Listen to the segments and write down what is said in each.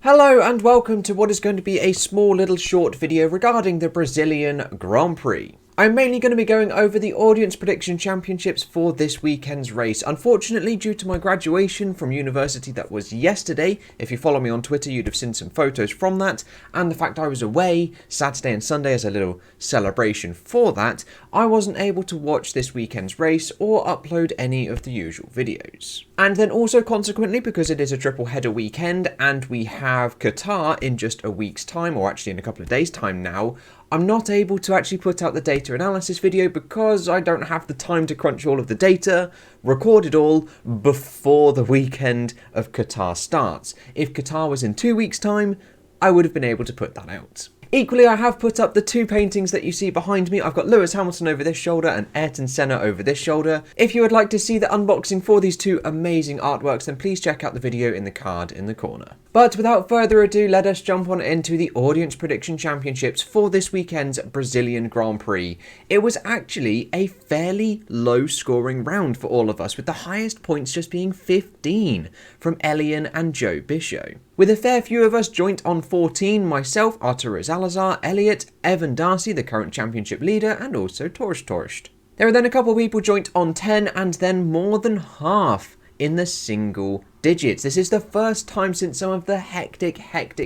Hello and welcome to what is going to be a small little short video regarding the Brazilian Grand Prix. I'm mainly going to be going over the audience prediction championships for this weekend's race. Unfortunately, due to my graduation from university that was yesterday, if you follow me on Twitter you'd have seen some photos from that, and the fact I was away Saturday and Sunday as a little celebration for that, I wasn't able to watch this weekend's race or upload any of the usual videos. And then also consequently, because it is a triple header weekend and we have Qatar in just a week's time, or actually in a couple of days' time now, I'm not able to actually put out the data analysis video because I don't have the time to crunch all of the data, record it all before the weekend of Qatar starts. If Qatar was in 2 weeks' time, I would have been able to put that out. Equally, I have put up the two paintings that you see behind me. I've got Lewis Hamilton over this shoulder and Ayrton Senna over this shoulder. If you would like to see the unboxing for these two amazing artworks, then please check out the video in the card in the corner. But without further ado, let us jump on into the audience prediction championships for this weekend's Brazilian Grand Prix. It was actually a fairly low scoring round for all of us, with the highest points just being 15 from Elian and Joe Bischoe. With a fair few of us joint on 14, myself, Arturo Salazar, Elliot, Evan Darcy, the current championship leader, and also Torst. There are then a couple of people joint on 10, and then more than half in the single digits. This is the first time since some of the hectic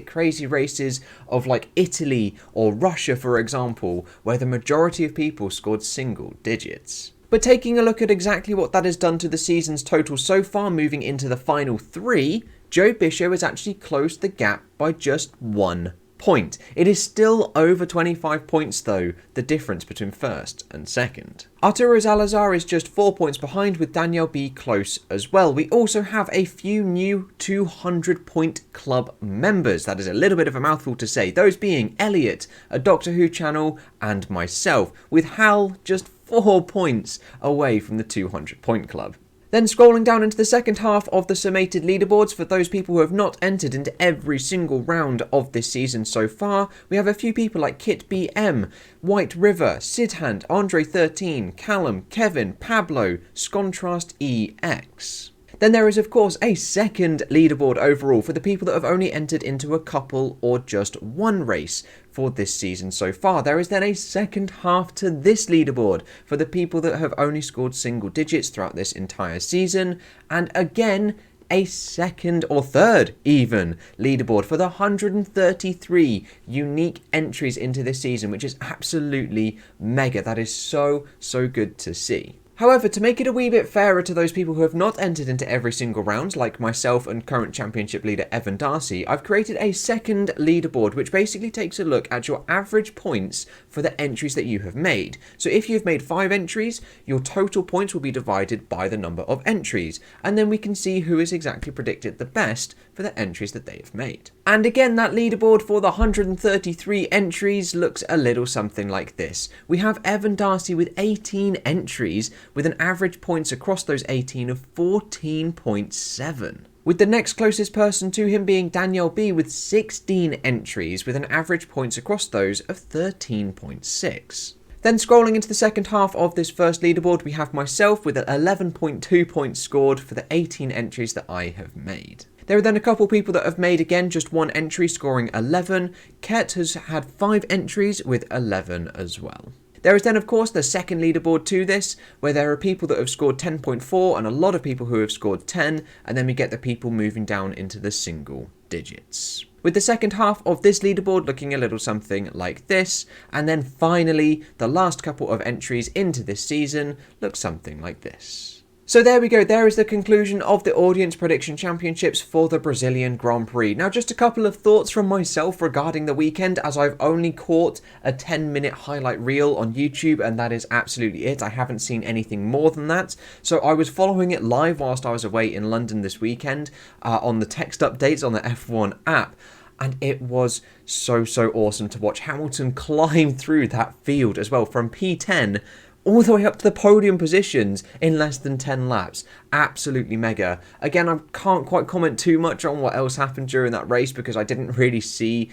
crazy races of like Italy or Russia, for example, where the majority of people scored single digits. But taking a look at exactly what that has done to the season's total so far, moving into the final three, Joe Bischoe has actually closed the gap by just 1 point. It is still over 25 points though, the difference between first and second. Arturo Salazar is just 4 points behind, with Daniel B close as well. We also have a few new 200-point club members. That is a little bit of a mouthful to say. Those being Elliot, a Doctor Who channel, and myself, with Hal just 4 points away from the 200-point club. Then scrolling down into the second half of the summated leaderboards, for those people who have not entered into every single round of this season so far, we have a few people like Kit BM, White River, Sidhand, Andre 13, Callum, Kevin, Pablo, Scontrast EX. Then there is of course a second leaderboard overall for the people that have only entered into a couple or just one race for this season so far. There is then a second half to this leaderboard for the people that have only scored single digits throughout this entire season, and again a second or third even leaderboard for the 133 unique entries into this season, which is absolutely mega. That is so good to see. However, to make it a wee bit fairer to those people who have not entered into every single round, like myself and current championship leader Evan Darcy, I've created a second leaderboard which basically takes a look at your average points for the entries that you have made. So if you've made 5 entries, your total points will be divided by the number of entries, and then we can see who is exactly predicted the best for the entries that they have made. And again, that leaderboard for the 133 entries looks a little something like this. We have Evan Darcy with 18 entries, with an average points across those 18 of 14.7. With the next closest person to him being Daniel B with 16 entries, with an average points across those of 13.6. Then scrolling into the second half of this first leaderboard, we have myself with an 11.2 points scored for the 18 entries that I have made. There are then a couple people that have made again just 1 entry, scoring 11. Ket has had 5 entries with 11 as well. There is then of course the second leaderboard to this, where there are people that have scored 10.4 and a lot of people who have scored 10, and then we get the people moving down into the single digits. With the second half of this leaderboard looking a little something like this, and then finally the last couple of entries into this season look something like this. So there we go, there is the conclusion of the audience prediction championships for the Brazilian Grand Prix. Now just a couple of thoughts from myself regarding the weekend, as I've only caught a 10-minute highlight reel on YouTube, and that is absolutely it. I haven't seen anything more than that. So I was following it live whilst I was away in London this weekend on the text updates on the F1 app. And it was so awesome to watch Hamilton climb through that field as well, from P10 all the way up to the podium positions in less than 10 laps. Absolutely mega. Again, I can't quite comment too much on what else happened during that race because I didn't really see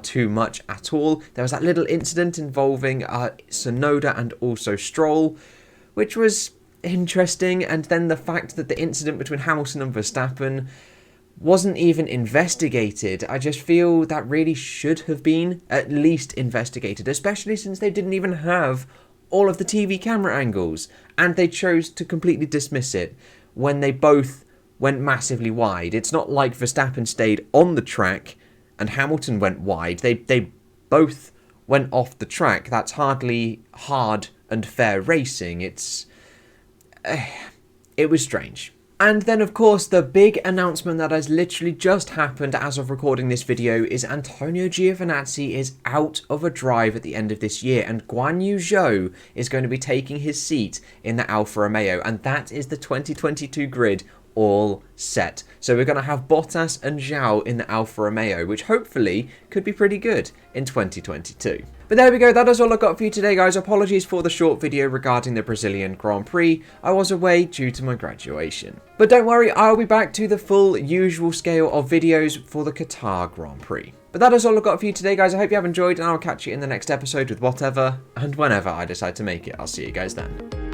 too much at all. There was that little incident involving Tsunoda and also Stroll, which was interesting. And then the fact that the incident between Hamilton and Verstappen wasn't even investigated. I just feel that really should have been at least investigated, especially since they didn't even have all of the TV camera angles, and they chose to completely dismiss it when they both went massively wide. It's not like Verstappen stayed on the track and Hamilton went wide. They both went off the track. That's hardly hard and fair racing. It was strange. And then, of course, the big announcement that has literally just happened as of recording this video is Antonio Giovinazzi is out of a drive at the end of this year, and Guan Yu Zhou is going to be taking his seat in the Alfa Romeo, and that is the 2022 grid all set. So we're going to have Bottas and Zhou in the Alfa Romeo, which hopefully could be pretty good in 2022. But there we go, that is all I've got for you today, guys. Apologies for the short video regarding the Brazilian Grand Prix. I was away due to my graduation. But don't worry, I'll be back to the full usual scale of videos for the Qatar Grand Prix. But that is all I've got for you today, guys. I hope you have enjoyed, and I'll catch you in the next episode with whatever and whenever I decide to make it. I'll see you guys then.